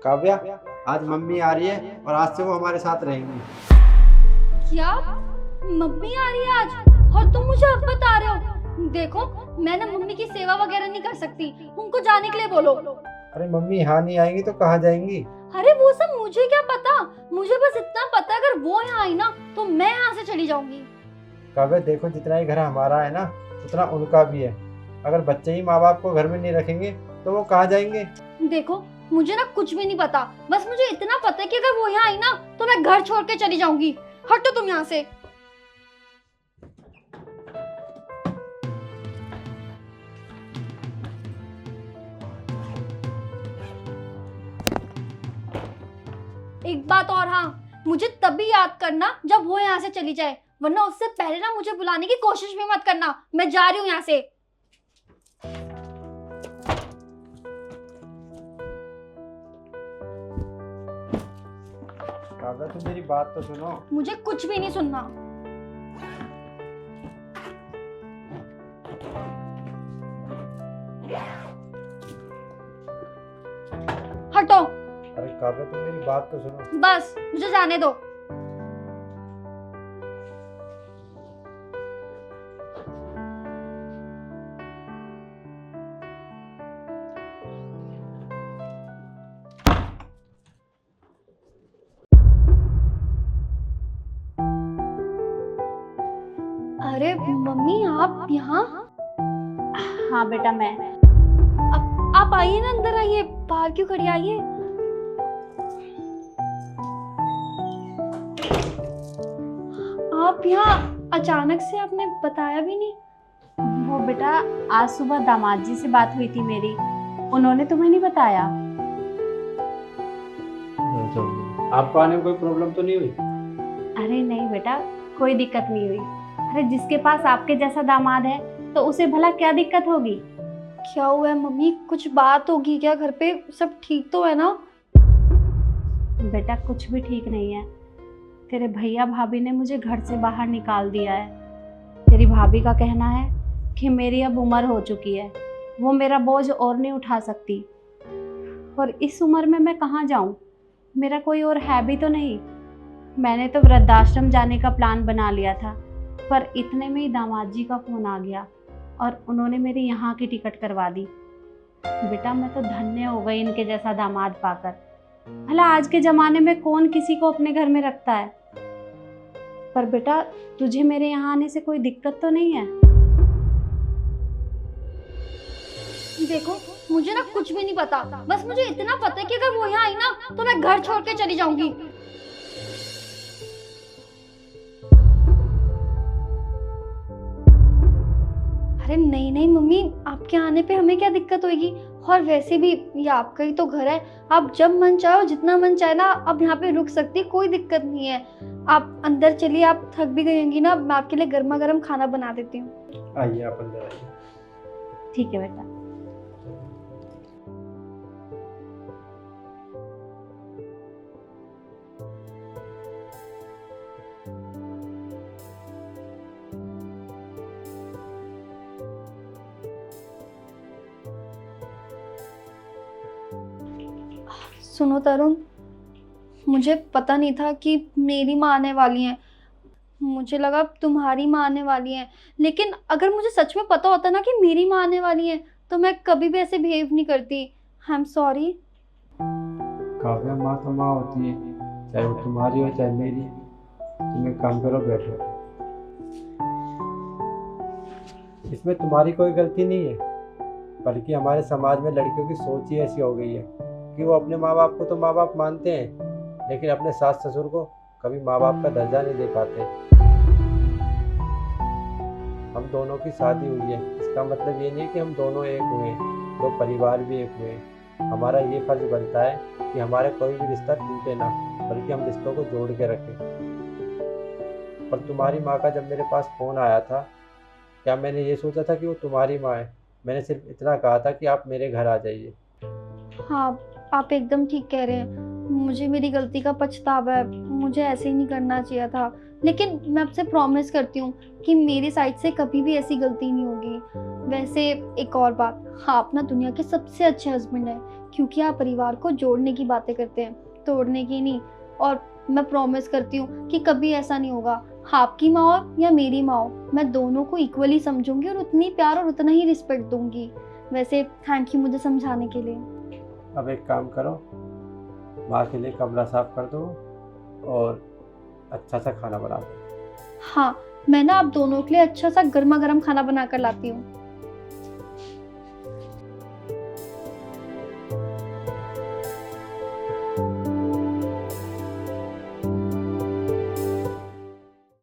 काव्या, आज मम्मी आ रही है और आज से वो हमारे साथ रहेंगी। क्या? मम्मी आ रही है आज और तुम मुझे अब बता रहे हो? देखो, मैं ना मम्मी की सेवा वगैरह नहीं कर सकती, उनको जाने के लिए बोलो। अरे मम्मी यहाँ नहीं आएंगी तो कहाँ जाएंगी? अरे वो सब मुझे क्या पता, मुझे बस इतना पता है अगर वो यहाँ आई ना तो मैं यहाँ से चली जाऊंगी। काव्या देखो, जितना ही घर हमारा है ना उतना उनका भी है। अगर बच्चे ही माँ बाप को घर में नहीं रखेंगे तो वो कहाँ जाएंगे? देखो, मुझे ना कुछ भी नहीं पता, बस मुझे इतना पता है कि अगर वो यहाँ आई ना तो मैं घर छोड़ के चली जाऊंगी। हटो तुम यहाँ से। एक बात और, हाँ, मुझे तभी याद करना जब वो यहाँ से चली जाए, वरना उससे पहले ना मुझे बुलाने की कोशिश भी मत करना। मैं जा रही हूँ यहाँ से। काव्या तुम मेरी बात तो सुनो। मुझे कुछ भी नहीं सुनना। हटो। अरे काव्या तुम मेरी बात तो सुनो। बस मुझे जाने दो। अरे मम्मी, आप यहाँ? हाँ बेटा, मैं। आप आइए ना, अंदर आइए, बाहर क्यों खड़ी? आइए। आप यहाँ अचानक से, आपने बताया भी नहीं। वो बेटा, आज सुबह दामाद जी से बात हुई थी मेरी, उन्होंने तुम्हें नहीं बताया? आपको आने में कोई प्रॉब्लम तो नहीं हुई? अरे नहीं बेटा, कोई दिक्कत नहीं हुई। अरे जिसके पास आपके जैसा दामाद है तो उसे भला क्या दिक्कत होगी? क्या हुआ है मम्मी? कुछ बात होगी क्या? घर पे सब ठीक तो है ना? बेटा कुछ भी ठीक नहीं है। तेरे भैया भाभी ने मुझे घर से बाहर निकाल दिया है। तेरी भाभी का कहना है कि मेरी अब उम्र हो चुकी है, वो मेरा बोझ और नहीं उठा सकती। और इस उम्र में मैं कहाँ जाऊँ? मेरा कोई और है भी तो नहीं। मैंने तो वृद्धाश्रम जाने का प्लान बना लिया था, पर इतने में ही दामाद जी का फ़ोन आ गया और उन्होंने मेरी यहाँ की टिकट करवा दी। बेटा मैं तो धन्य हो गई इनके जैसा दामाद पाकर। भला आज के ज़माने में कौन किसी को अपने घर में रखता है? पर बेटा तुझे मेरे यहाँ आने से कोई दिक्कत तो नहीं है? देखो, मुझे ना कुछ भी नहीं पता, बस मुझे इतना पता है कि अगर वो यहाँ आई ना तो मैं घर छोड़ के चली जाऊंगी। अरे नहीं नहीं मम्मी, आपके आने पे हमें क्या दिक्कत होगी? और वैसे भी ये आपका ही तो घर है, आप जब मन चाहो जितना मन चाहे ना आप यहाँ पे रुक सकती, कोई दिक्कत नहीं है। आप अंदर चलिए, आप थक भी गई होंगी ना, मैं आपके लिए गर्मा गर्म खाना बना देती हूँ। आइए आप अंदर आइए। ठीक है बेटा। सुनो तरुण, मुझे पता नहीं था कि मेरी माँ आने वाली है, मुझे लगा तुम्हारी माँ आने वाली है। लेकिन अगर मुझे सच में पता होता ना कि मेरी माँ आने वाली है तो मैं कभी भी ऐसे बिहेव नहीं करती। I am sorry. काव्या माँ तो माँ होती है, चाहे वो तुम्हारी हो चाहे मेरी। तुम एक काम करो, बैठो। इसमें तुम्हारी कोई गलती नहीं है, बल्कि हमारे समाज में लड़कियों की सोच ही ऐसी हो गई है कि वो अपने माँ बाप को तो माँ बाप मानते हैं, लेकिन अपने सास ससुर को कभी माँ बाप का दर्जा नहीं दे पाते। हम दोनों की शादी हुई है, इसका मतलब ये नहीं कि हम दोनों एक हुए हैं, दो परिवार भी एक हुए हैं। हमारा ये फर्ज बनता है कि हमारे कोई भी रिश्ता टूटे ना, बल्कि हम रिश्तों को जोड़ के रखें। पर तुम्हारी माँ का जब मेरे पास फ़ोन आया था, क्या मैंने ये सोचा था कि वो तुम्हारी माँ है? मैंने सिर्फ इतना कहा था कि आप मेरे घर आ जाइए। हाँ, आप एकदम ठीक कह रहे हैं। मुझे मेरी गलती का पछतावा है, मुझे ऐसे ही नहीं करना चाहिए था। लेकिन मैं आपसे प्रॉमिस करती हूँ कि मेरी साइड से कभी भी ऐसी गलती नहीं होगी। वैसे एक और बात, आप ना दुनिया के सबसे अच्छे हस्बैंड हैं, क्योंकि आप परिवार को जोड़ने की बातें करते हैं, तोड़ने की नहीं। और मैं प्रॉमिस करती हूँ कि कभी ऐसा नहीं होगा, आपकी माँ हो या मेरी माँ हो, मैं दोनों को इक्वली समझूंगी और उतनी प्यार और उतना ही रिस्पेक्ट दूंगी। वैसे थैंक यू मुझे समझाने के लिए। अब एक काम करो, माँ के लिए कमरा साफ कर दो और अच्छा सा खाना बना दो। हाँ, मैं ना आप दोनों के लिए अच्छा सा गर्मा गर्म खाना बना कर लाती हूँ।